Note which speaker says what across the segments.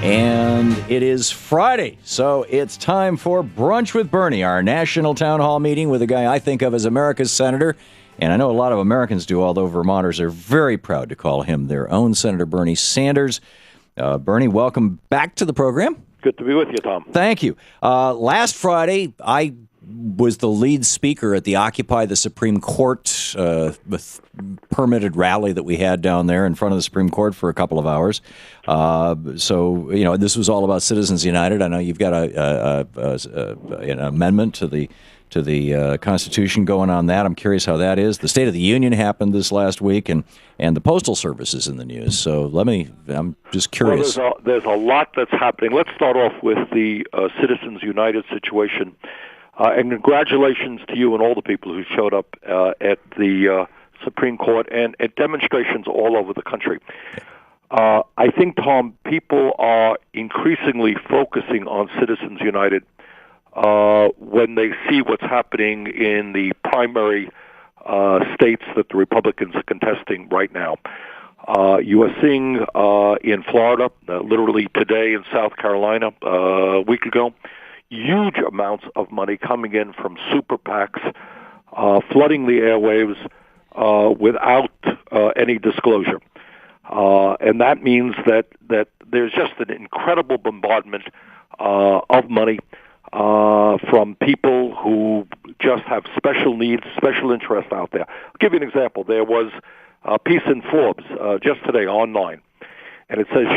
Speaker 1: And it is Friday, so it's time for Brunch with Bernie, our national town hall meeting with a guy I think of as America's senator. And I know a lot of Americans do, although Vermonters are very proud to call him their own Senator Bernie Sanders. Bernie, welcome back to the program.
Speaker 2: Good to be with you, Tom.
Speaker 1: Thank you. Last Friday, I was the lead speaker at the Occupy the Supreme Court permitted rally that we had down there in front of the Supreme Court for a couple of hours. So, you know, this was all about Citizens United. I know you've got an amendment to the Constitution going on that. I'm curious how that is. The State of the Union happened this last week, and the Postal Service is in the news. So I'm just curious.
Speaker 2: Well, there's a lot that's happening. Let's start off with the Citizens United situation. And congratulations to you and all the people who showed up at the Supreme Court and at demonstrations all over the country. I think, Tom, people are increasingly focusing on Citizens United when they see what's happening in the primary states that the Republicans are contesting right now. You are seeing in Florida, literally today in South Carolina, a week ago, huge amounts of money coming in from super PACs, flooding the airwaves without any disclosure. And that means that there's just an incredible bombardment of money from people who just have special needs, special interests out there. I'll give you an example. There was a piece in Forbes just today online, and it says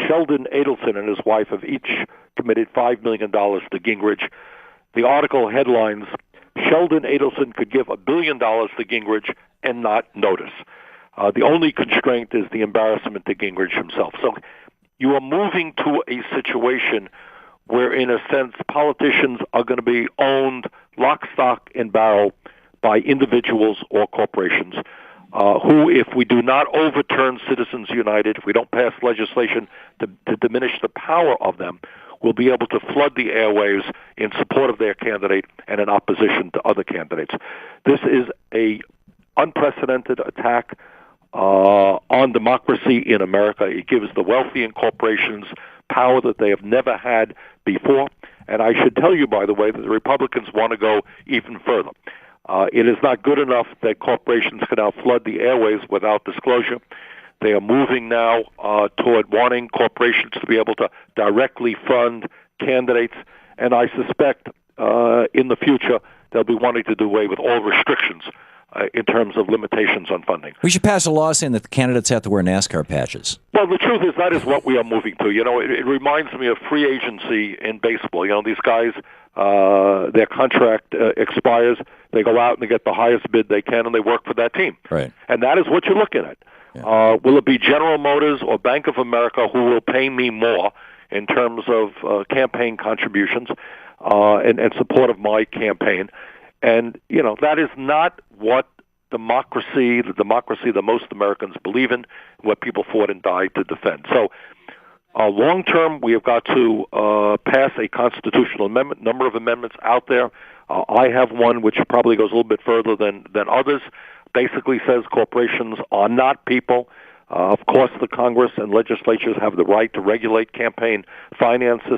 Speaker 2: Sheldon Adelson and his wife have each committed $5 million to Gingrich. The article headlines, Sheldon Adelson could give $1 billion to Gingrich and not notice. The only constraint is the embarrassment to Gingrich himself. So you are moving to a situation where, in a sense, politicians are going to be owned lock, stock, and barrel by individuals or corporations who, if we do not overturn Citizens United, if we don't pass legislation to diminish the power of them, will be able to flood the airwaves in support of their candidate and in opposition to other candidates. This is a unprecedented attack on democracy in America. It gives the wealthy and corporations power that they have never had before. And I should tell you, by the way, that the Republicans want to go even further. It is not good enough that corporations can now flood the airways without disclosure. They are moving now toward wanting corporations to be able to directly fund candidates. And I suspect in the future they'll be wanting to do away with all restrictions in terms of limitations on funding.
Speaker 1: We should pass a law saying that the candidates have to wear NASCAR patches.
Speaker 2: Well, the truth is that is what we are moving to. You know, it reminds me of free agency in baseball. You know, these guys, their contract expires. They go out and they get the highest bid they can, and they work for that team.
Speaker 1: Right.
Speaker 2: And that is what you're looking at. Yeah. Will it be General Motors or Bank of America who will pay me more in terms of campaign contributions and support of my campaign? And, you know, that is not what the democracy that most Americans believe in, what people fought and died to defend. So long term, we have got to pass a constitutional amendment, number of amendments out there. I have one which probably goes a little bit further than others, basically says corporations are not people. Of course, the Congress and legislatures have the right to regulate campaign financing.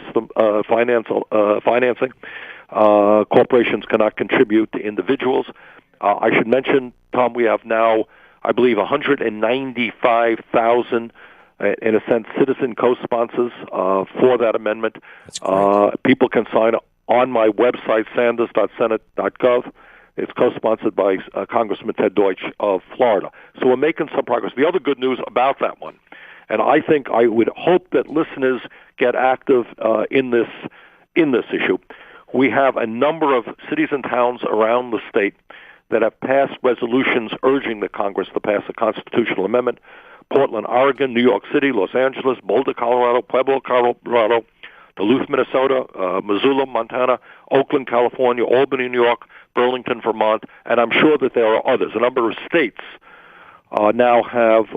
Speaker 2: Corporations cannot contribute to individuals. I should mention, Tom, we have now, I believe, 195,000, in a sense, citizen co-sponsors for that amendment. People can sign up on my website, sanders.senate.gov. It's co-sponsored by Congressman Ted Deutsch of Florida. So we're making some progress. The other good news about that one, and I think I would hope that listeners get active in this issue. We have a number of cities and towns around the state that have passed resolutions urging the Congress to pass a constitutional amendment. Portland, Oregon, New York City, Los Angeles, Boulder, Colorado, Pueblo, Colorado, Duluth, Minnesota, Missoula, Montana, Oakland, California, Albany, New York, Burlington, Vermont, and I'm sure that there are others. A number of states now have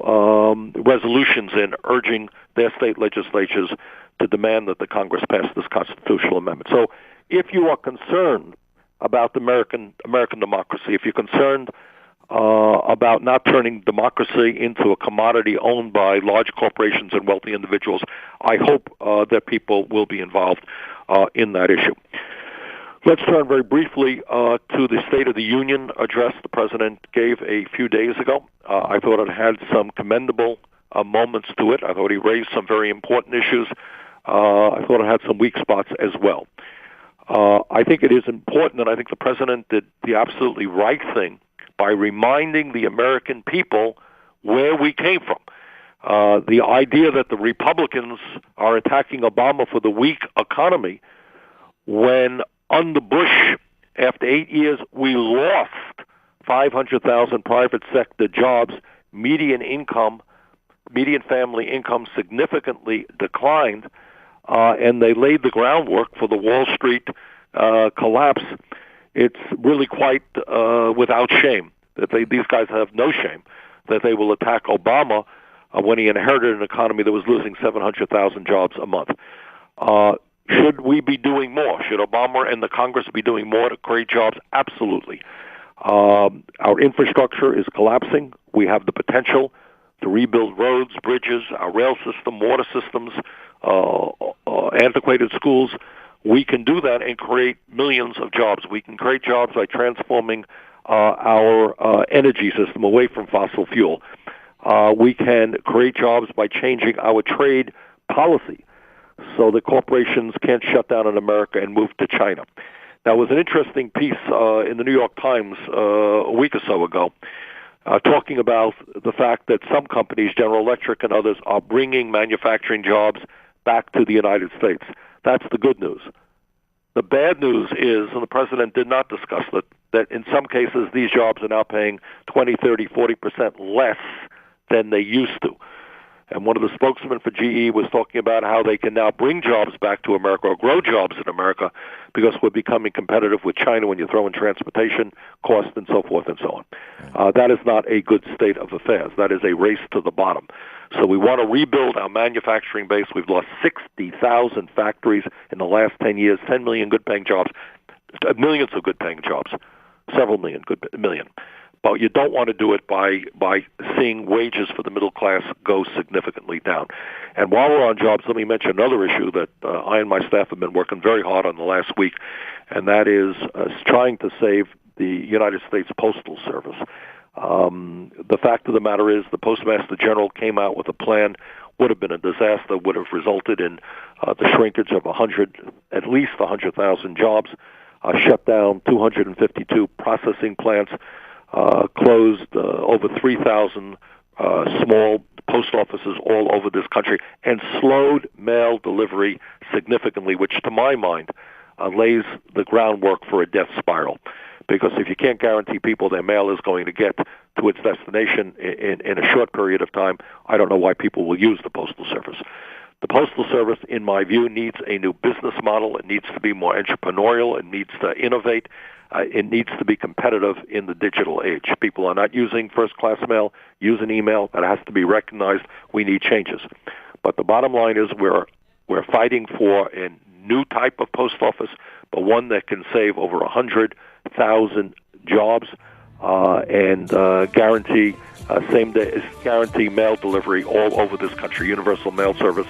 Speaker 2: resolutions in urging their state legislatures to demand that the Congress pass this constitutional amendment. So if you are concerned about the American democracy, if you're concerned about not turning democracy into a commodity owned by large corporations and wealthy individuals. I hope that people will be involved in that issue. Let's turn very briefly to the State of the Union address the President gave a few days ago. I thought it had some commendable moments to it. I thought he raised some very important issues. I thought it had some weak spots as well. I think it is important, and I think the President did the absolutely right thing by reminding the American people where we came from. The idea that the Republicans are attacking Obama for the weak economy, when under Bush, after 8 years, we lost 500,000 private sector jobs, median family income significantly declined, and they laid the groundwork for the Wall Street collapse. It's really quite without shame that these guys have no shame that they will attack Obama when he inherited an economy that was losing 700,000 jobs a month. Should we be doing more? Should Obama and the Congress be doing more to create jobs? Absolutely. Our infrastructure is collapsing. We have the potential to rebuild roads, bridges, our rail system, water systems, antiquated schools. We can do that and create millions of jobs. We can create jobs by transforming our energy system away from fossil fuel. We can create jobs by changing our trade policy so that corporations can't shut down in America and move to China. Now, there was an interesting piece in the New York Times a week or so ago talking about the fact that some companies, General Electric and others, are bringing manufacturing jobs back to the United States. That's the good news. The bad news is, and the President did not discuss it, that in some cases these jobs are now paying 20, 30, 40% less than they used to. And one of the spokesmen for GE was talking about how they can now bring jobs back to America or grow jobs in America because we're becoming competitive with China when you throw in transportation costs and so forth and so on. That is not a good state of affairs. That is a race to the bottom. So we want to rebuild our manufacturing base. We've lost 60,000 factories in the last 10 years, 10 million good-paying jobs, millions of good-paying jobs, several million. But you don't want to do it by seeing wages for the middle class go significantly down. And while we're on jobs, let me mention another issue that I and my staff have been working very hard on the last week, and that is trying to save the United States Postal Service. The fact of the matter is the Postmaster General came out with a plan, would have been a disaster, would have resulted in the shrinkage of at least 100,000 jobs, shut down 252 processing plants, closed over 3,000 small post offices all over this country, and slowed mail delivery significantly, which to my mind lays the groundwork for a death spiral. Because if you can't guarantee people their mail is going to get to its destination in a short period of time, I don't know why people will use the Postal Service. The Postal Service, in my view, needs a new business model. It needs to be more entrepreneurial. It needs to innovate. It needs to be competitive in the digital age. People are not using first-class mail, using email. That has to be recognized. We need changes. But the bottom line is we're fighting for a new type of post office, but one that can save over 100,000 jobs and guarantee guarantee mail delivery all over this country, universal mail service,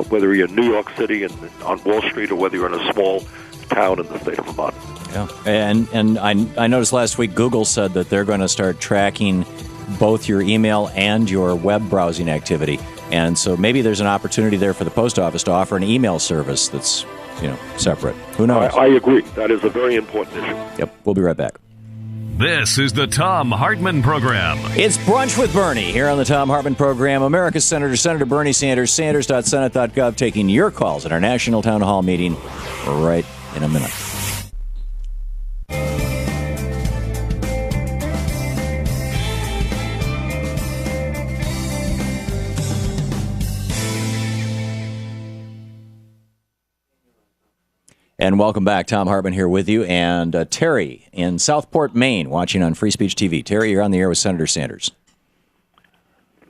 Speaker 2: whether you're in New York City and on Wall Street or whether you're in a small town in the state of Vermont.
Speaker 1: Yeah, and I noticed last week Google said that they're going to start tracking both your email and your web browsing activity, and so maybe there's an opportunity there for the post office to offer an email service that's separate. Who knows?
Speaker 2: I agree. That is a very important issue.
Speaker 1: Yep, we'll be right back.
Speaker 3: This is the Thom Hartmann Program.
Speaker 1: It's Brunch with Bernie here on the Thom Hartmann Program. America's Senator, Senator Bernie Sanders, sanders.senate.gov, taking your calls at our National Town Hall meeting right in a minute. And welcome back. Thom Hartmann here with you. And Terry in Southport, Maine, watching on Free Speech TV. Terry, you're on the air with Senator Sanders.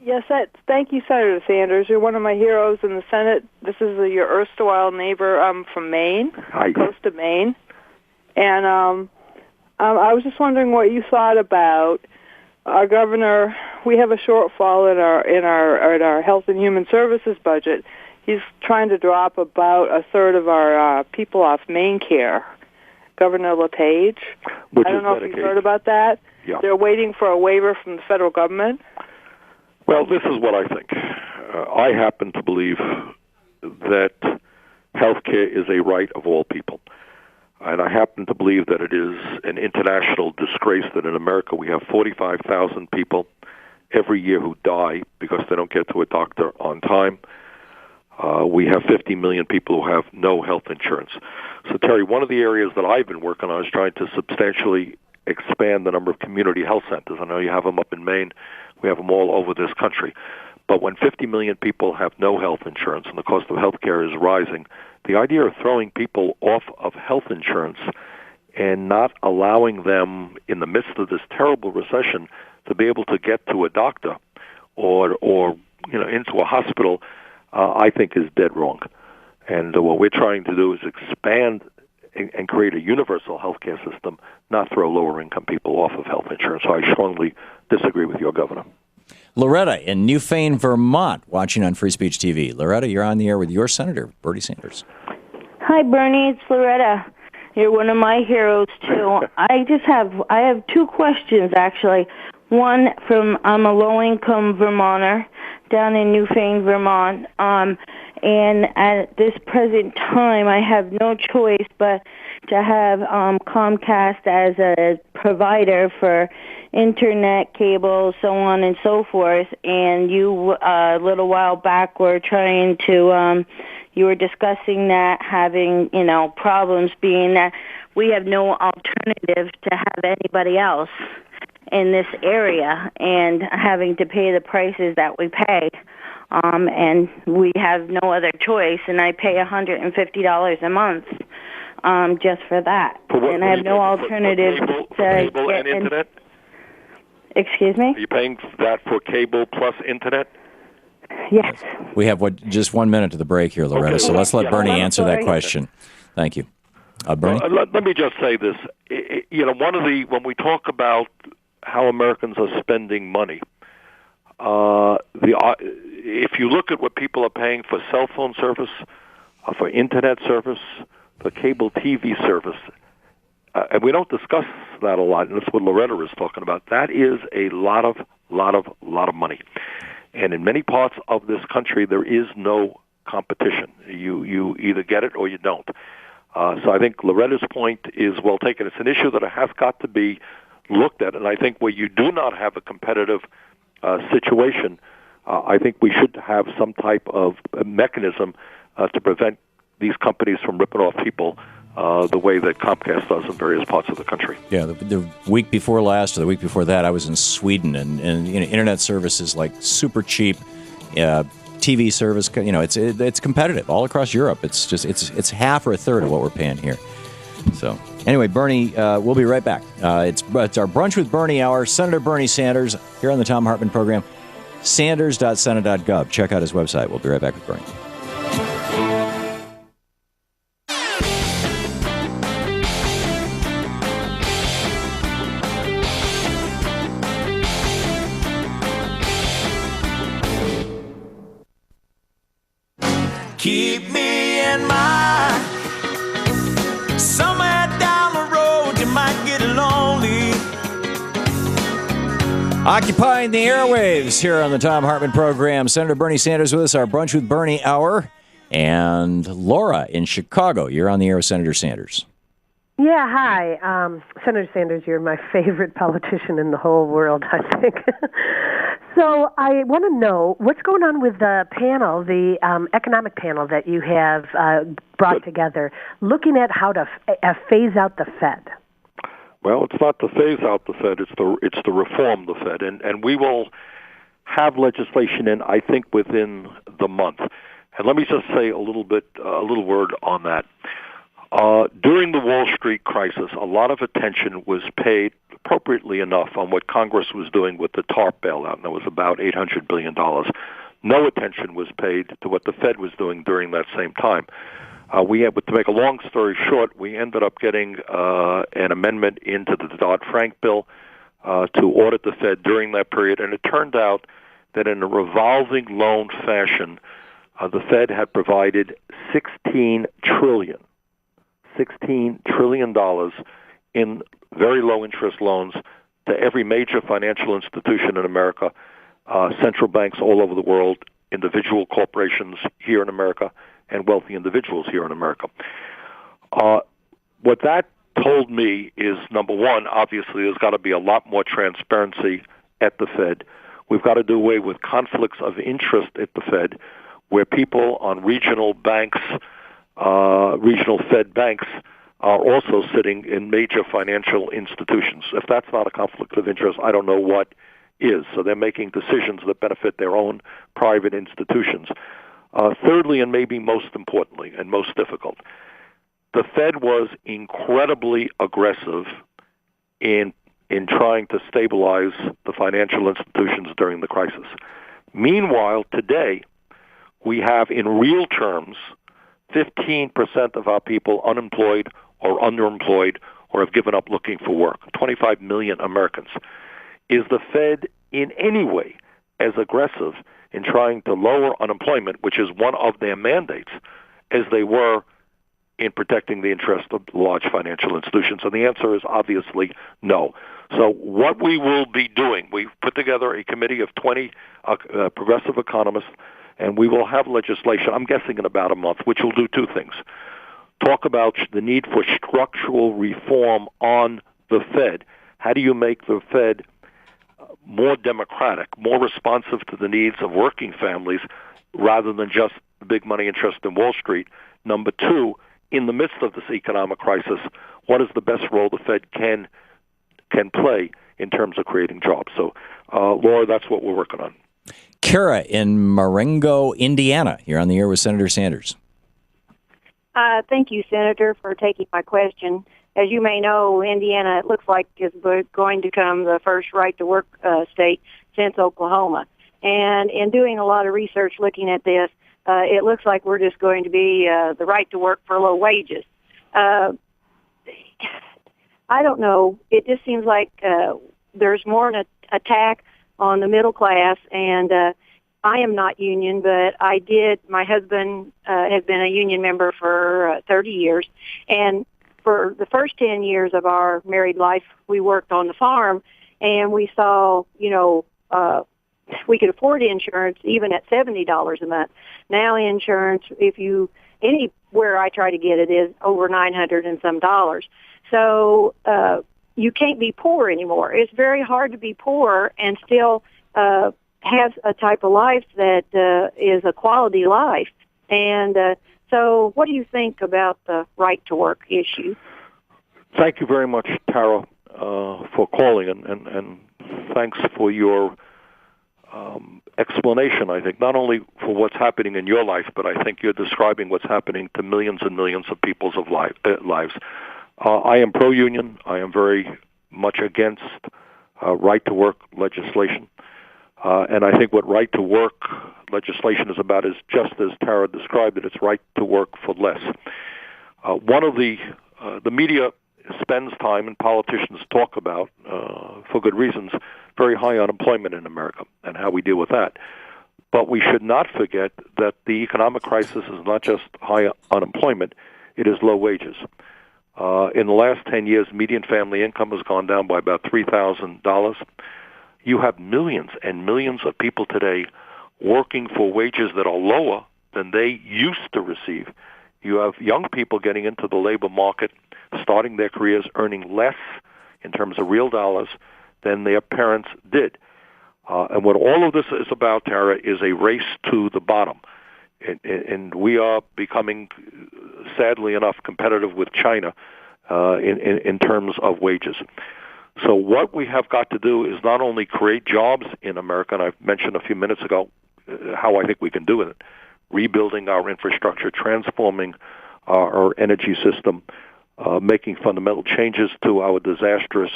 Speaker 4: Yes, thank you, Senator Sanders. You're one of my heroes in the Senate. This is your erstwhile neighbor from Maine, coast of Maine. And I was just wondering what you thought about our governor, we have a shortfall in our Health and Human Services budget. He's trying to drop about a third of our people off main care. Governor LePage. I don't know if you've heard about that.
Speaker 2: Yeah.
Speaker 4: They're waiting for a waiver from the federal government.
Speaker 2: Well, this is what I think. I happen to believe that health care is a right of all people. And I happen to believe that it is an international disgrace that in America we have 45,000 people every year who die because they don't get to a doctor on time. We have 50 million people who have no health insurance. So, Terry, one of the areas that I've been working on is trying to substantially expand the number of community health centers. I know you have them up in Maine. We have them all over this country. But when 50 million people have no health insurance and the cost of health care is rising, the idea of throwing people off of health insurance and not allowing them in the midst of this terrible recession to be able to get to a doctor or into a hospital, I think is dead wrong. And what we're trying to do is expand and create a universal health care system, not throw lower-income people off of health insurance. So I strongly disagree with your governor.
Speaker 1: Loretta in Newfane, Vermont, watching on Free Speech TV. Loretta, you're on the air with your Senator, Bernie Sanders.
Speaker 5: Hi, Bernie. It's Loretta. You're one of my heroes, too. I have two questions, actually. One I'm a low-income Vermonter down in Newfane, Vermont. And at this present time, I have no choice but to have Comcast as a provider for internet, cable, so on and so forth. And you, a little while back, were trying to, you were discussing that, having, problems being that we have no alternative to have anybody else in this area and having to pay the prices that we pay. And we have no other choice, and I pay $150 a month just for that. And I have no alternative
Speaker 2: for cable and internet?
Speaker 5: Excuse me?
Speaker 2: Are you paying that for cable plus internet?
Speaker 5: Yes.
Speaker 1: We have just 1 minute to the break here, Loretta, so let's let Bernie answer that question. Thank you. Bernie?
Speaker 2: Let me just say this. When we talk about how Americans are spending money, if you look at what people are paying for cell phone service, for internet service, for cable TV service, and we don't discuss that a lot, and that's what Loretta is talking about. That is a lot of money, and in many parts of this country, there is no competition. You either get it or you don't. So I think Loretta's point is well taken. It's an issue that has got to be looked at, and I think where you do not have a competitive situation, I think we should have some type of mechanism to prevent these companies from ripping off people the way that Comcast does in various parts of the country.
Speaker 1: Yeah, the week before last or the week before that, I was in Sweden, and internet service is like super cheap. TV service, it's competitive all across Europe. It's half or a third of what we're paying here. So anyway, Bernie, we'll be right back. It's our Brunch with Bernie hour. Senator Bernie Sanders here on the Thom Hartmann Program. Sanders.senate.gov. Check out his website. We'll be right back with Bernie.
Speaker 6: Keep me in mind. Somewhere down the road you might get lonely.
Speaker 1: Occupying the airwaves here on the Thom Hartmann Program. Senator Bernie Sanders with us, our Brunch with Bernie hour. And Laura in Chicago, you're on the air with Senator Sanders.
Speaker 7: Yeah, hi. Senator Sanders, you're my favorite politician in the whole world, I think. So I want to know what's going on with the panel, the economic panel that you have brought together, looking at how to phase out the Fed.
Speaker 2: Well, it's not to phase out the Fed; it's to reform the Fed, and we will have legislation in, I think, within the month. And let me just say a little word on that. During the Wall Street crisis, a lot of attention was paid, appropriately enough, on what Congress was doing with the TARP bailout, and it was about $800 billion. No attention was paid to what the Fed was doing during that same time. To make a long story short, we ended up getting an amendment into the Dodd-Frank bill to audit the Fed during that period, and it turned out that in a revolving loan fashion, the Fed had provided $16 trillion in very low interest loans to every major financial institution in America, central banks all over the world, individual corporations here in America, and wealthy individuals here in America. What that told me is, number one, obviously there's got to be a lot more transparency at the Fed. We've got to do away with conflicts of interest at the Fed, where people on regional banks, regional Fed banks, are also sitting in major financial institutions. If that's not a conflict of interest, I don't know what is. So they're making decisions that benefit their own private institutions. Thirdly, and maybe most importantly and most difficult, the Fed was incredibly aggressive in trying to stabilize the financial institutions during the crisis. Meanwhile, today, we have in real terms 15% of our people unemployed or underemployed or have given up looking for work, 25 million Americans. Is the Fed in any way as aggressive in trying to lower unemployment, which is one of their mandates, as they were in protecting the interest of large financial institutions? And the answer is obviously no. So what we will be doing, we've put together a committee of 20 progressive economists, and we will have legislation, I'm guessing in about a month, which will do two things. Talk about the need for structural reform on the Fed. How do you make the Fed more democratic, more responsive to the needs of working families rather than just the big money interest in Wall Street? Number two, in the midst of this economic crisis, what is the best role the Fed can play in terms of creating jobs? So, Laura, that's what we're working on.
Speaker 1: Kara in Marengo, Indiana. You're on the air with Senator Sanders.
Speaker 8: Thank you, Senator, for taking my question. As you may know, Indiana, it looks like, is going to become the first right-to-work state since Oklahoma. And in doing a lot of research looking at this, it looks like we're just going to be the right to work for low wages. I don't know. It just seems like there's more an attack on the middle class, and I am not union, but my husband has been a union member for 30 years, and for the first 10 years of our married life, we worked on the farm, and we saw, we could afford insurance even at $70 a month. Now insurance, anywhere I try to get it, is over $900 and some dollars. So you can't be poor anymore. It's very hard to be poor and still have a type of life that is a quality life. And so what do you think about the right-to-work issue?
Speaker 2: Thank you very much, Tara, for calling, and thanks for your explanation, I think, not only for what's happening in your life, but I think you're describing what's happening to millions and millions of people's lives. I am pro-union. I am very much against right-to-work legislation. And I think what right-to-work legislation is about is just as Tara described it. It's right to work for less. One of the media spends time, and politicians talk about, for good reasons, very high unemployment in America and how we deal with that. But we should not forget that the economic crisis is not just high unemployment, it is low wages. In the last 10 years, median family income has gone down by about $3,000. You have millions and millions of people today working for wages that are lower than they used to receive. You have young people getting into the labor market, starting their careers, earning less in terms of real dollars than their parents did. And what all of this is about, Tara, is a race to the bottom. And we are becoming, sadly enough, competitive with China in terms of wages. So what we have got to do is not only create jobs in America, and I've mentioned a few minutes ago how I think we can do it, rebuilding our infrastructure, transforming our energy system, making fundamental changes to our disastrous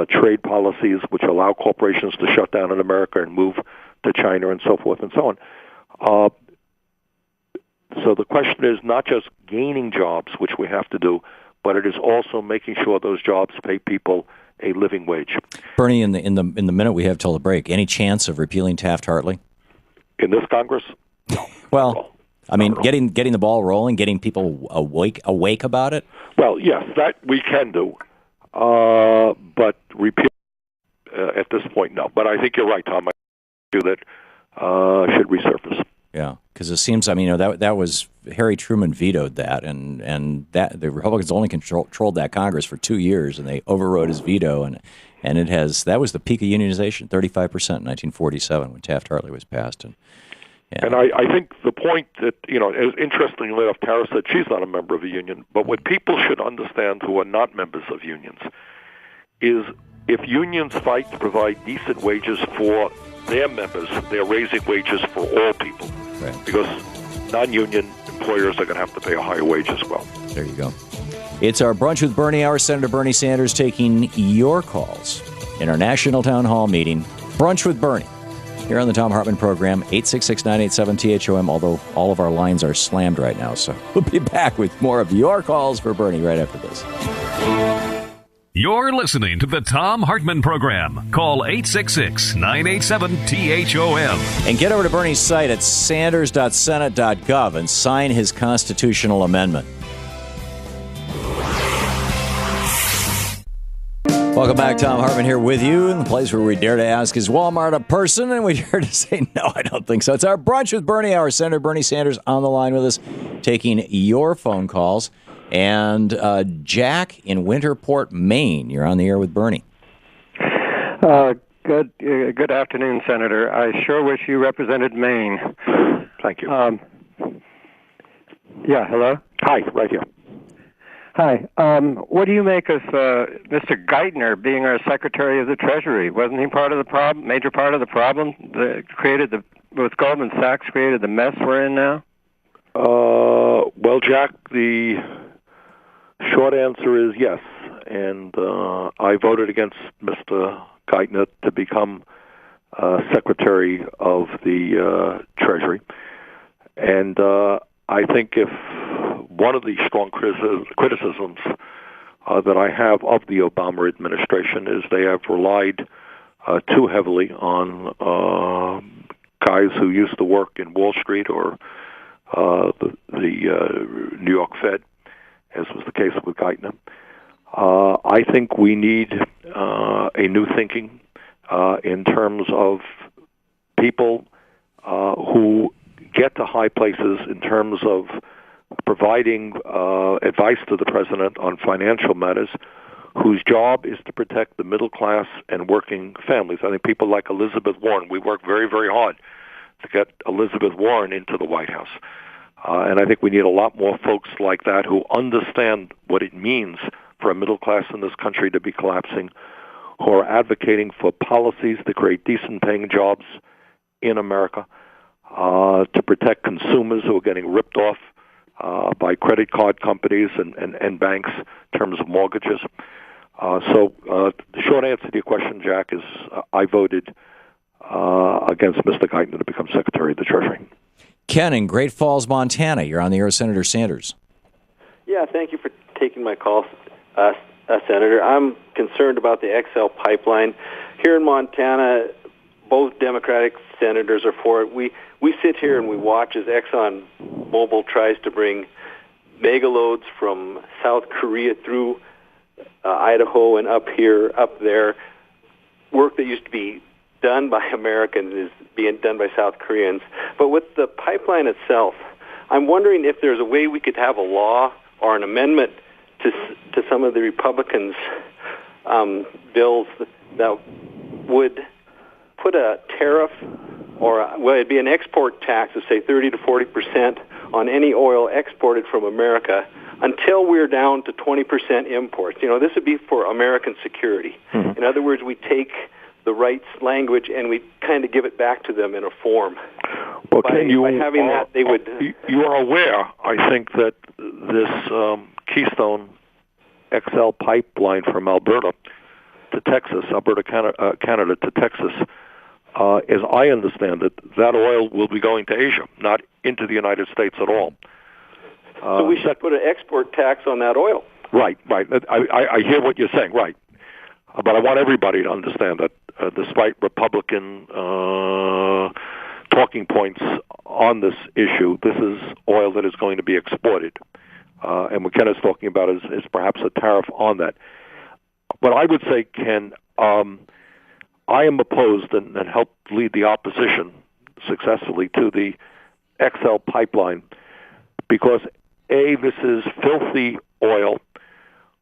Speaker 2: trade policies, which allow corporations to shut down in America and move to China and so forth and so on. So the question is not just gaining jobs, which we have to do, but it is also making sure those jobs pay people a living wage.
Speaker 1: Bernie, in the minute we have till the break, any chance of repealing Taft-Hartley?
Speaker 2: In this Congress? No.
Speaker 1: Well, I mean, getting the ball rolling, getting people awake about it?
Speaker 2: Well, yes, that we can do. But repeal at this point, no. But I think you're right, Tom. I do that should resurface.
Speaker 1: Yeah, because it seems, I mean, that was Harry Truman vetoed that, and that the Republicans only controlled that Congress for 2 years, and they overrode his veto, and that was the peak of unionization, 35% in 1947 when Taft-Hartley was passed,
Speaker 2: and I think the point that, interestingly enough, Tara said she's not a member of a union, but what people should understand who are not members of unions is if unions fight to provide decent wages for their members, they're raising wages for all people.
Speaker 1: Right.
Speaker 2: Because non-union employers are going to have to pay a higher wage as well.
Speaker 1: There you go. It's our Brunch with Bernie hour. Senator Bernie Sanders taking your calls in our National Town Hall meeting. Brunch with Bernie here on the Thom Hartmann Program, 866-987-THOM, although all of our lines are slammed right now. So we'll be back with more of your calls for Bernie right after this.
Speaker 3: You're listening to the Thom Hartmann Program. Call 866-987-THOM.
Speaker 1: And get over to Bernie's site at sanders.senate.gov and sign his constitutional amendment. Welcome back. Thom Hartmann here with you in the place where we dare to ask, is Walmart a person? And we dare to say, no, I don't think so. It's our Brunch with Bernie hour. Senator Bernie Sanders on the line with us, taking your phone calls. And Jack in Winterport, Maine. You're on the air with Bernie.
Speaker 9: Good afternoon, Senator. I sure wish you represented Maine.
Speaker 2: Thank you.
Speaker 9: Yeah, hello?
Speaker 2: Hi, right here.
Speaker 9: Hi. What do you make of Mr. Geithner being our Secretary of the Treasury? Wasn't he part of the problem, major part of the problem that with Goldman Sachs created the mess we're in now?
Speaker 2: Well, Jack, the short answer is yes, and I voted against Mr. Geithner to become Secretary of the Treasury. And I think if one of the strong criticisms that I have of the Obama administration is they have relied too heavily on guys who used to work in Wall Street or the New York Fed, as was the case with Geithner. I think we need a new thinking in terms of people who get to high places in terms of providing advice to the president on financial matters, whose job is to protect the middle class and working families. I think people like Elizabeth Warren, we work very, very hard to get Elizabeth Warren into the White House. And I think we need a lot more folks like that who understand what it means for a middle class in this country to be collapsing, who are advocating for policies to create decent-paying jobs in America, to protect consumers who are getting ripped off by credit card companies and banks in terms of mortgages. So the short answer to your question, Jack, is I voted against Mr. Geithner to become Secretary of the Treasury.
Speaker 1: Ken in Great Falls, Montana. You're on the air with Senator Sanders.
Speaker 10: Yeah, thank you for taking my call, Senator. I'm concerned about the XL pipeline. Here in Montana, both Democratic senators are for it. We sit here and we watch as Exxon Mobil tries to bring mega loads from South Korea through Idaho and up there. Work that used to be done by Americans is being done by South Koreans. But with the pipeline itself, I'm wondering if there's a way we could have a law or an amendment to some of the Republicans' bills that would put a tariff it'd be an export tax of, say, 30 to 40% on any oil exported from America until we're down to 20% imports. This would be for American security. Mm-hmm. In other words, we take the rights language and we kind of give it back to them in a form.
Speaker 2: Well,
Speaker 10: by having that, they would.
Speaker 2: You are aware, I think, that this Keystone XL pipeline from Alberta to Texas, Canada to Texas, as I understand it, that oil will be going to Asia, not into the United States at all.
Speaker 10: So we should put an export tax on that oil.
Speaker 2: Right. I hear what you're saying, right. But I want everybody to understand that despite Republican talking points on this issue, this is oil that is going to be exported. And what Ken is talking about is perhaps a tariff on that. But I would say, Ken, I am opposed and helped lead the opposition successfully to the XL pipeline because, A, this is filthy oil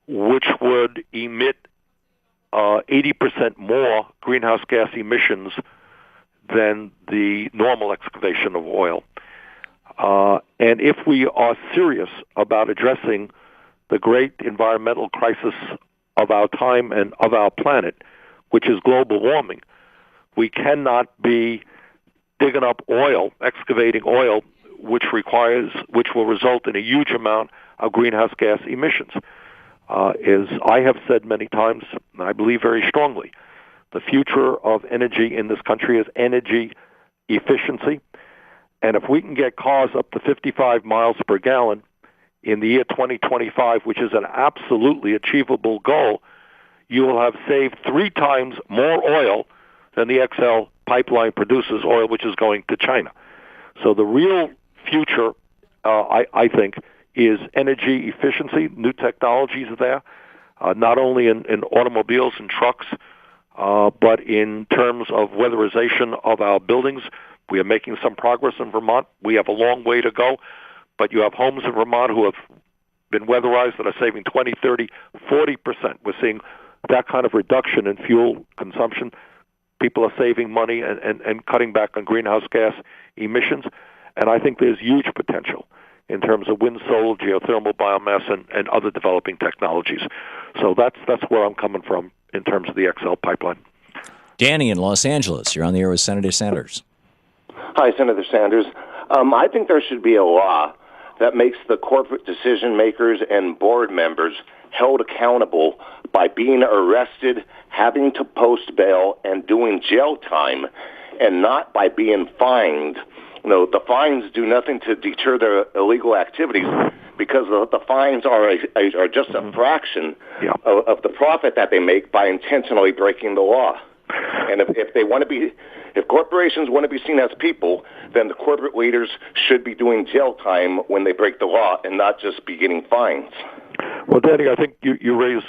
Speaker 2: which would emit 80% more greenhouse gas emissions than the normal excavation of oil. And if we are serious about addressing the great environmental crisis of our time and of our planet, which is global warming, we cannot be digging up oil, excavating oil, which will result in a huge amount of greenhouse gas emissions. As I have said many times, and I believe very strongly, the future of energy in this country is energy efficiency. And if we can get cars up to 55 miles per gallon in the year 2025, which is an absolutely achievable goal, you will have saved 3 times more oil than the XL pipeline produces, oil which is going to China. So the real future, I think, is energy efficiency. New technologies are there, not only in automobiles and trucks, but in terms of weatherization of our buildings. We are making some progress in Vermont. We have a long way to go, but you have homes in Vermont who have been weatherized that are saving 20, 30, 40%. We're seeing that kind of reduction in fuel consumption. People are saving money and cutting back on greenhouse gas emissions. And I think there's huge potential in terms of wind, solar, geothermal, biomass, and other developing technologies. So that's where I'm coming from in terms of the XL pipeline.
Speaker 1: Danny in Los Angeles, you're on the air with Senator Sanders.
Speaker 11: Hi, Senator Sanders. I think there should be a law that makes the corporate decision makers and board members held accountable by being arrested, having to post bail, and doing jail time, and not by being fined. You know, the fines do nothing to deter their illegal activities because the fines are just a fraction of the profit that they make by intentionally breaking the law. And if corporations want to be seen as people, then the corporate leaders should be doing jail time when they break the law and not just be getting fines.
Speaker 2: Well, Danny, I think you raise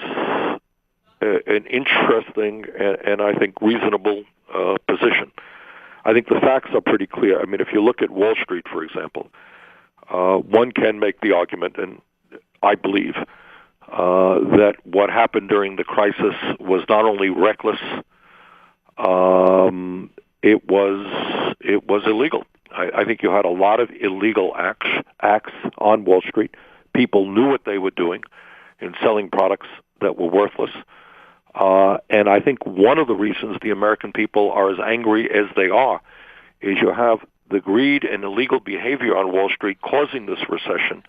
Speaker 2: an interesting and I think reasonable position. I think the facts are pretty clear. I mean, if you look at Wall Street, for example, one can make the argument, and I believe, that what happened during the crisis was not only reckless, it was illegal. I think you had a lot of illegal acts on Wall Street. People knew what they were doing in selling products that were worthless. And I think one of the reasons the American people are as angry as they are is you have the greed and illegal behavior on Wall Street causing this recession,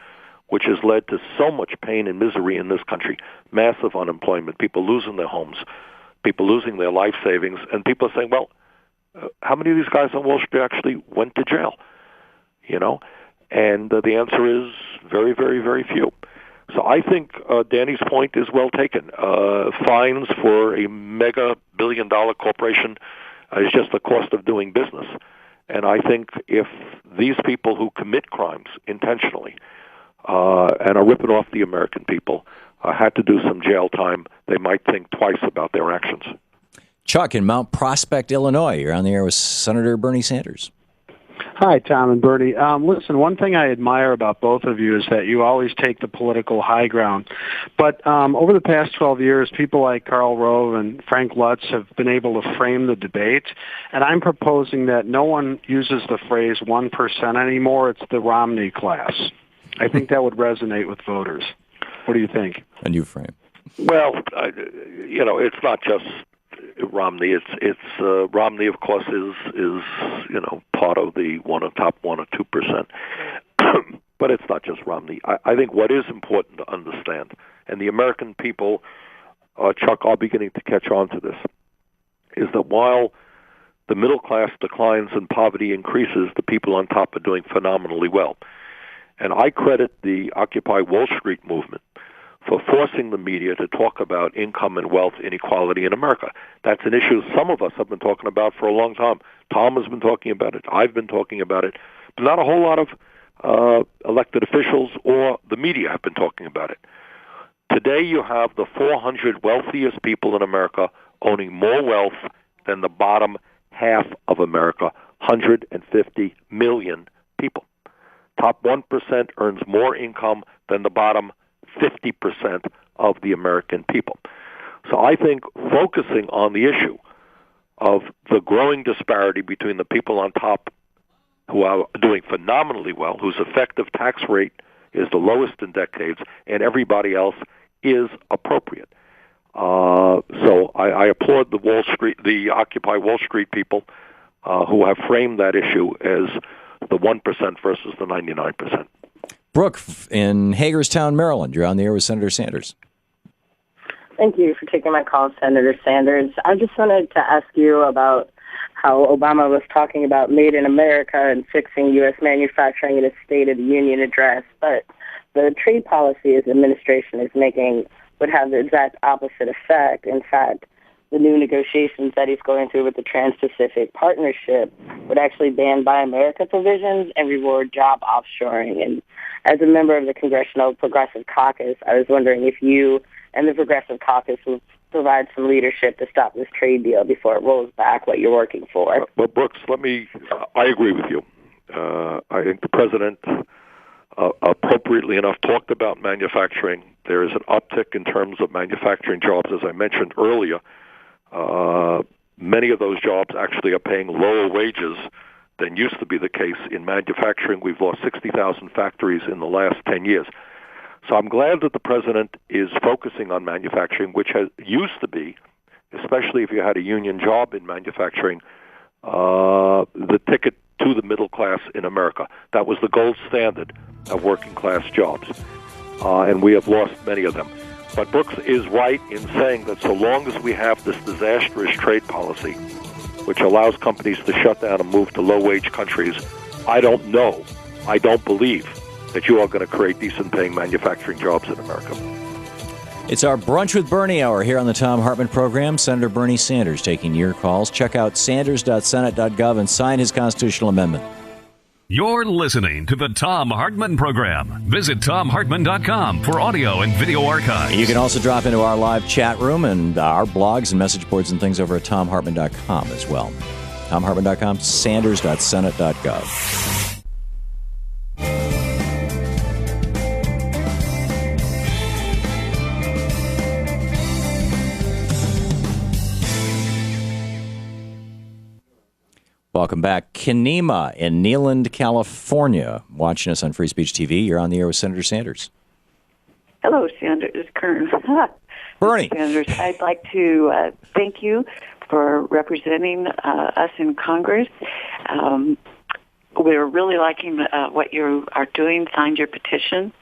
Speaker 2: which has led to so much pain and misery in this country, massive unemployment, people losing their homes, people losing their life savings, and people are saying, well, how many of these guys on Wall Street actually went to jail? You know? And the answer is very, very, very few. So I think Danny's point is well taken. Fines for a mega billion-dollar corporation is just the cost of doing business. And I think if these people who commit crimes intentionally and are ripping off the American people had to do some jail time, they might think twice about their actions.
Speaker 1: Chuck in Mount Prospect, Illinois. You're on the air with Senator Bernie Sanders.
Speaker 12: Hi, Tom and Bernie. Listen, one thing I admire about both of you is that you always take the political high ground. But over the past 12 years, people like Karl Rove and Frank Lutz have been able to frame the debate. And I'm proposing that no one uses the phrase 1% anymore. It's the Romney class. I think that would resonate with voters. What do you think?
Speaker 1: A new frame.
Speaker 2: Well, it's not just Romney. It's Romney, of course, is part of the top 1 or 2%. But it's not just Romney. I think what is important to understand, and the American people, Chuck, are beginning to catch on to this, is that while the middle class declines and poverty increases, the people on top are doing phenomenally well. And I credit the Occupy Wall Street movement for forcing the media to talk about income and wealth inequality in America. That's an issue some of us have been talking about for a long time. Tom has been talking about it. I've been talking about it. But not a whole lot of elected officials or the media have been talking about it. Today you have the 400 wealthiest people in America owning more wealth than the bottom half of America, 150 million people. Top 1% earns more income than the bottom 50% of the American people. So I think focusing on the issue of the growing disparity between the people on top who are doing phenomenally well, whose effective tax rate is the lowest in decades, and everybody else is appropriate. So I applaud the Occupy Wall Street people who have framed that issue as the 1% versus the 99%.
Speaker 1: Brooke in Hagerstown, Maryland. You're on the air with Senator Sanders.
Speaker 13: Thank you for taking my call, Senator Sanders. I just wanted to ask you about how Obama was talking about Made in America and fixing U.S. manufacturing in his State of the Union address, but the trade policy his administration is making would have the exact opposite effect. In fact, the new negotiations that he's going through with the Trans-Pacific Partnership would actually ban Buy America provisions and reward job offshoring. And as a member of the Congressional Progressive Caucus, I was wondering if you and the Progressive Caucus would provide some leadership to stop this trade deal before it rolls back what you're working for.
Speaker 2: Well, Brooks, I agree with you. I think the president appropriately enough talked about manufacturing. There is an uptick in terms of manufacturing jobs, as I mentioned earlier. Many of those jobs actually are paying lower wages than used to be the case in manufacturing. We've lost 60,000 factories in the last 10 years. So I'm glad that the president is focusing on manufacturing, which used to be, especially if you had a union job in manufacturing, the ticket to the middle class in America. That was the gold standard of working class jobs. And we have lost many of them. But Brooks is right in saying that so long as we have this disastrous trade policy, which allows companies to shut down and move to low-wage countries, I don't believe that you are going to create decent-paying manufacturing jobs in America.
Speaker 1: It's our Brunch with Bernie hour here on the Thom Hartmann Program. Senator Bernie Sanders taking your calls. Check out sanders.senate.gov and sign his constitutional amendment.
Speaker 3: You're listening to the Thom Hartmann Program. Visit thomhartmann.com for audio and video archives.
Speaker 1: You can also drop into our live chat room and our blogs and message boards and things over at thomhartmann.com as well. thomhartmann.com, sanders.senate.gov. Welcome back. Kenema in Neeland, California, watching us on Free Speech TV. You're on the air with Senator Sanders.
Speaker 14: Hello, Sanders. Kern.
Speaker 1: Bernie.
Speaker 14: Sanders, I'd like to thank you for representing us in Congress. We're really liking what you are doing, signed your petition.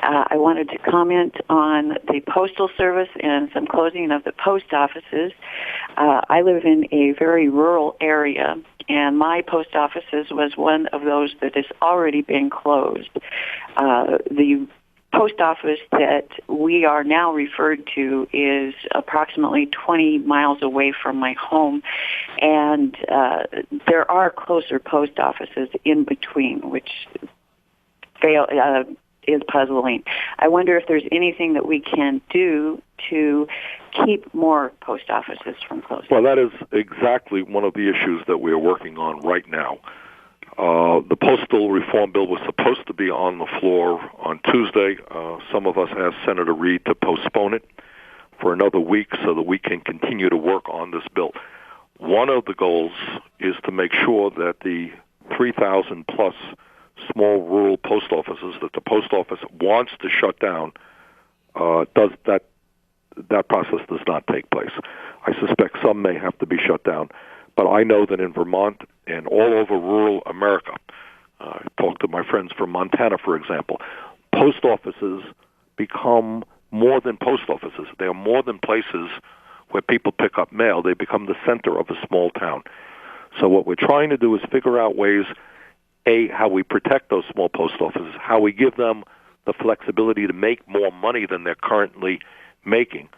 Speaker 14: I wanted to comment on the Postal Service and some closing of the post offices. I live in a very rural area, and my post offices was one of those that has already been closed. The post office that we are now referred to is approximately 20 miles away from my home, and there are closer post offices in between, which is puzzling. I wonder if there's anything that we can do to keep more post offices from closing.
Speaker 2: Well, that is exactly one of the issues that we are working on right now. The postal reform bill was supposed to be on the floor on Tuesday. Some of us asked Senator Reid to postpone it for another week so that we can continue to work on this bill. One of the goals is to make sure that the 3,000 plus small rural post offices that the post office wants to shut down, that process does not take place. I suspect some may have to be shut down, but I know that in Vermont and all over rural America, I talked to my friends from Montana, for example, post offices become more than post offices. They are more than places where people pick up mail. They become the center of a small town. So what we're trying to do is figure out ways, A, how we protect those small post offices, how we give them the flexibility to make more money than they're currently making,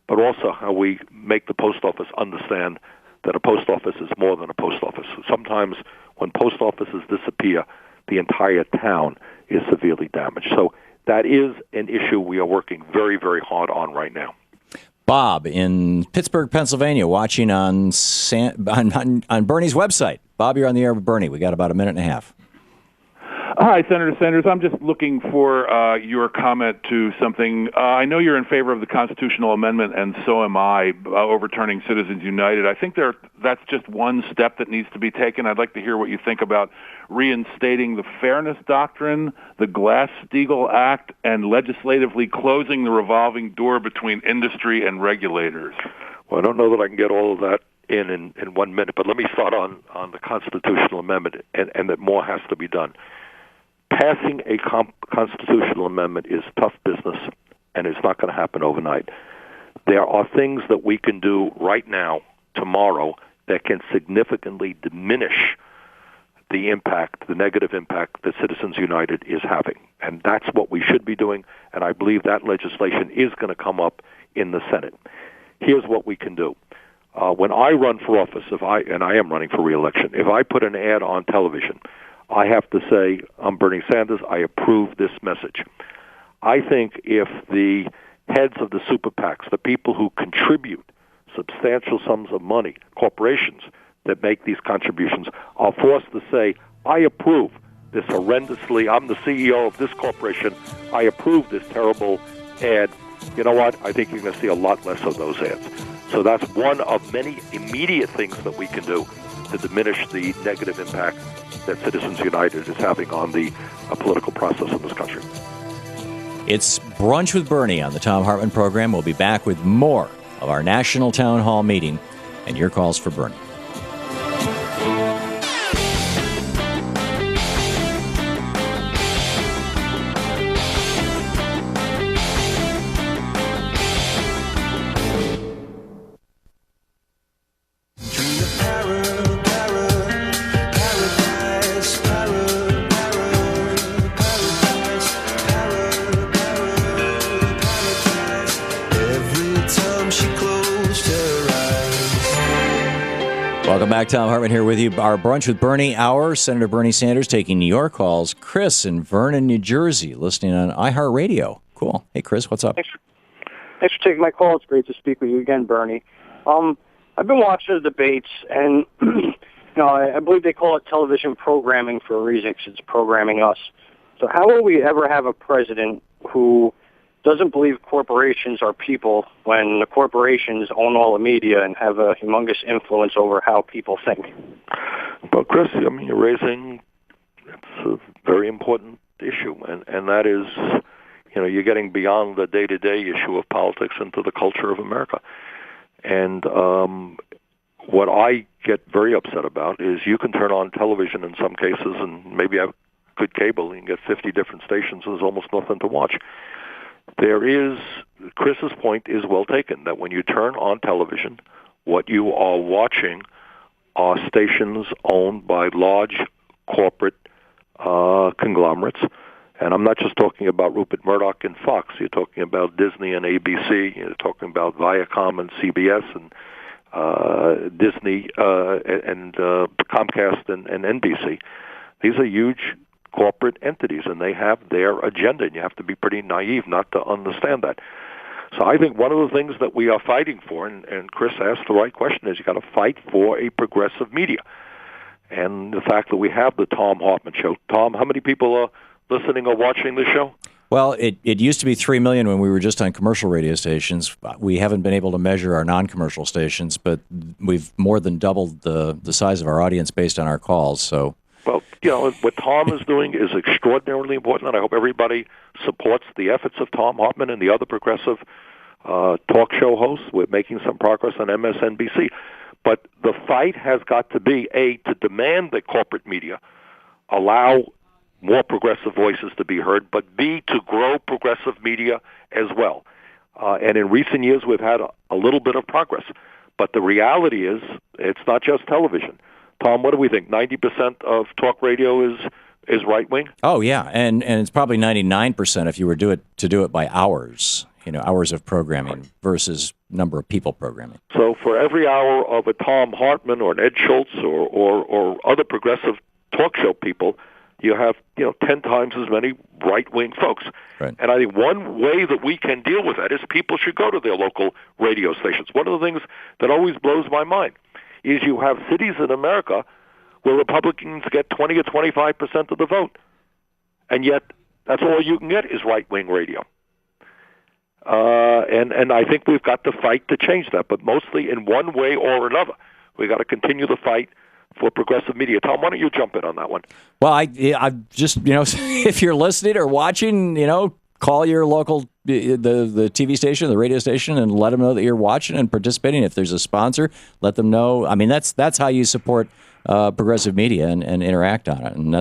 Speaker 2: but also how we make the post office understand that a post office is more than a post office. Sometimes when post offices disappear, the entire town is severely damaged. So that is an issue we are working very, very hard on right now.
Speaker 1: Bob in Pittsburgh, Pennsylvania, watching on Bernie's website. Bob, you're on the air with Bernie. We got about a minute and a half.
Speaker 15: Hi, Senator Sanders. I'm just looking for your comment to something. I know you're in favor of the constitutional amendment, and so am I, overturning Citizens United. I think that's just one step that needs to be taken. I'd like to hear what you think about reinstating the Fairness Doctrine, the Glass-Steagall Act, and legislatively closing the revolving door between industry and regulators.
Speaker 2: Well, I don't know that I can get all of that in 1 minute, but let me start on the constitutional amendment, and that more has to be done. Passing a constitutional amendment is tough business, and it's not going to happen overnight. There are things that we can do right now, tomorrow, that can significantly diminish the impact, the negative impact that Citizens United is having. And that's what we should be doing, and I believe that legislation is going to come up in the Senate. Here's what we can do. When I run for office, and I am running for re-election, if I put an ad on television, I have to say, I'm Bernie Sanders, I approve this message. I think if the heads of the super PACs, the people who contribute substantial sums of money, corporations that make these contributions, are forced to say, I approve this horrendously, I'm the CEO of this corporation, I approve this terrible ad, you know what? I think you're going to see a lot less of those ads. So that's one of many immediate things that we can do to diminish the negative impact that Citizens United is having on the political process in this country.
Speaker 1: It's Brunch with Bernie on the Thom Hartmann Program. We'll be back with more of our National Town Hall meeting and your calls for Bernie. Welcome back. Thom Hartmann here with you. Our Brunch with Bernie hour. Senator Bernie Sanders taking your calls. Chris in Vernon, New Jersey, listening on iHeartRadio. Cool. Hey, Chris, what's up?
Speaker 16: Thanks for taking my call. It's great to speak with you again, Bernie. I've been watching the debates, and I believe they call it television programming for a reason, because it's programming us. So how will we ever have a president who doesn't believe corporations are people when the corporations own all the media and have a humongous influence over how people think?
Speaker 2: Well, Chris, I mean, you're raising a very important issue, and that is, you're getting beyond the day-to-day issue of politics into the culture of America. And what I get very upset about is you can turn on television in some cases, and maybe have good cable, you can get 50 different stations, and there's almost nothing to watch. Chris's point is well taken, that when you turn on television, what you are watching are stations owned by large corporate conglomerates. And I'm not just talking about Rupert Murdoch and Fox. You're talking about Disney and ABC. You're talking about Viacom and CBS and Disney and Comcast and NBC. These are huge corporate entities, and they have their agenda, and you have to be pretty naive not to understand that. So I think one of the things that we are fighting for, and Chris asked the right question, is you got to fight for a progressive media. And the fact that we have the Thom Hartmann Show. Tom, how many people are listening or watching the show?
Speaker 1: Well, it used to be 3 million when we were just on commercial radio stations. We haven't been able to measure our non-commercial stations, but we've more than doubled the size of our audience based on our calls. So,
Speaker 2: well, what Tom is doing is extraordinarily important, and I hope everybody supports the efforts of Thom Hartmann and the other progressive talk show hosts. We're making some progress on MSNBC. But the fight has got to be, A, to demand that corporate media allow more progressive voices to be heard, but B, to grow progressive media as well. And in recent years, we've had a little bit of progress. But the reality is, it's not just television. Tom, what do we think? 90% of talk radio is is right-wing?
Speaker 1: Oh, yeah, and it's probably 99% if you were to do it by hours, hours of programming versus number of people programming.
Speaker 2: So for every hour of a Thom Hartmann or an Ed Schultz or other progressive talk show people, you have 10 times as many right-wing folks.
Speaker 1: Right.
Speaker 2: And I think one way that we can deal with that is people should go to their local radio stations. One of the things that always blows my mind is you have cities in America where Republicans get 20 or 25% of the vote, and yet that's all you can get is right-wing radio. And I think we've got to fight to change that, but mostly in one way or another. We've got to continue the fight for progressive media. Tom, why don't you jump in on that one?
Speaker 1: Well, I just, if you're listening or watching, call your local, the TV station, the radio station, and let them know that you're watching and participating. If there's a sponsor, let them know. I mean, that's how you support progressive media and interact on it. And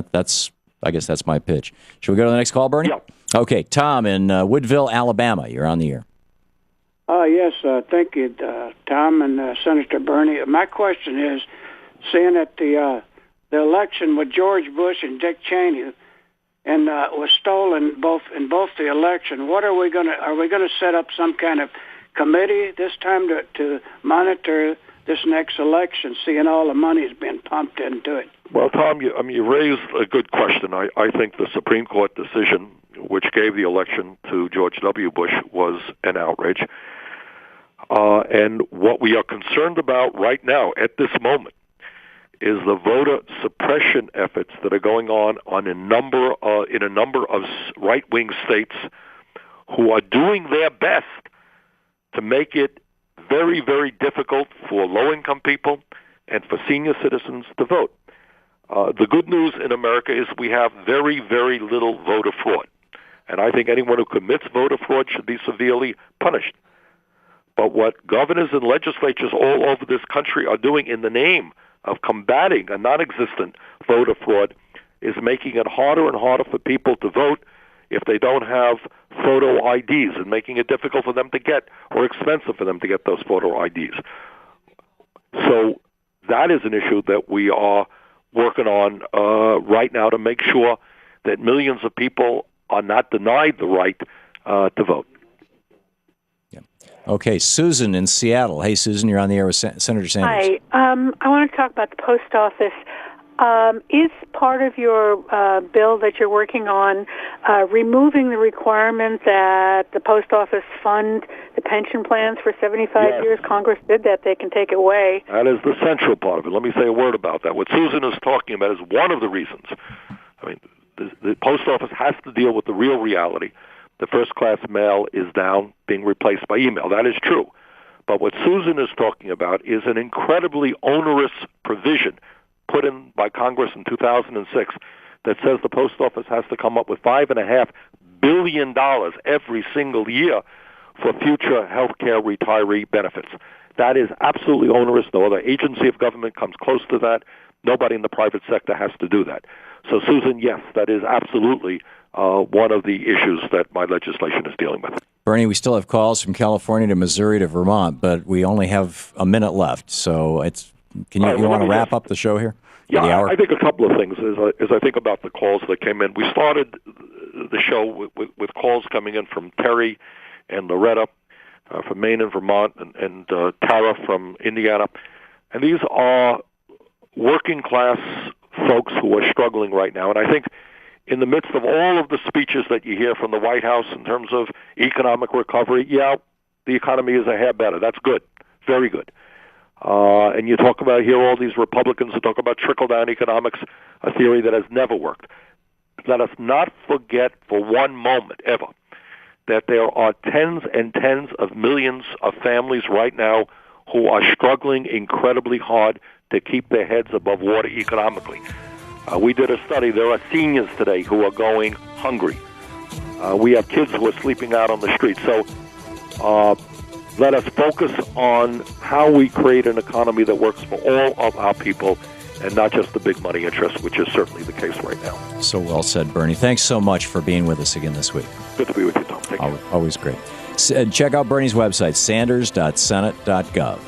Speaker 1: I guess that's my pitch. Should we go to the next call, Bernie?
Speaker 2: Yeah.
Speaker 1: Okay, Tom in Woodville, Alabama. You're on the air.
Speaker 17: Yes, thank you, Tom and Senator Bernie. My question is, seeing that the election with George Bush and Dick Cheney and was stolen in both the election, what are we going to set up some kind of committee this time to monitor this next election, seeing all the money's been pumped into it?
Speaker 2: Well, Tom, you raised a good question. I think the Supreme Court decision, which gave the election to George W. Bush, was an outrage. And what we are concerned about right now, at this moment, is the voter suppression efforts that are going on in a number of right-wing states who are doing their best to make it very, very difficult for low-income people and for senior citizens to vote. The good news in America is we have very, very little voter fraud. And I think anyone who commits voter fraud should be severely punished. But what governors and legislatures all over this country are doing in the name of combating a non-existent voter fraud is making it harder and harder for people to vote if they don't have photo IDs, and making it difficult for them to get or expensive for them to get those photo IDs. So that is an issue that we are working on right now to make sure that millions of people are not denied the right to vote.
Speaker 1: Okay, Susan in Seattle. Hey, Susan, you're on the air with Senator Sanders.
Speaker 18: Hi. I want to talk about the post office. Is part of your bill that you're working on removing the requirement that the post office fund the pension plans for 75 years? Congress did that. They can take it away.
Speaker 2: That is the central part of it. Let me say a word about that. What Susan is talking about is one of the reasons. I mean, the post office has to deal with the real reality. The first-class mail is down, being replaced by email. That is true. But what Susan is talking about is an incredibly onerous provision put in by Congress in 2006 that says the post office has to come up with $5.5 billion every single year for future health care retiree benefits. That is absolutely onerous. No other agency of government comes close to that. Nobody in the private sector has to do that. So, Susan, yes, that is absolutely one of the issues that my legislation is dealing with.
Speaker 1: Bernie, we still have calls from California to Missouri to Vermont, but we only have a minute left. So you want to wrap up the show here?
Speaker 2: Yeah, I think a couple of things as I think about the calls that came in. We started the show with calls coming in from Terry and Loretta from Maine and Vermont, and Tara from Indiana. And these are working-class folks who are struggling right now. And I think in the midst of all of the speeches that you hear from the White House in terms of economic recovery, the economy is a hair better. That's good. Very good. And you talk about here all these Republicans who talk about trickle-down economics, a theory that has never worked. Let us not forget for one moment ever that there are tens and tens of millions of families right now who are struggling incredibly hard to keep their heads above water economically. We did a study. There are seniors today who are going hungry. We have kids who are sleeping out on the street. So let us focus on how we create an economy that works for all of our people and not just the big money interests, which is certainly the case right now.
Speaker 1: So well said, Bernie. Thanks so much for being with us again this week.
Speaker 2: Good to be with you, Tom. Take care.
Speaker 1: Always great. Check out Bernie's website, sanders.senate.gov.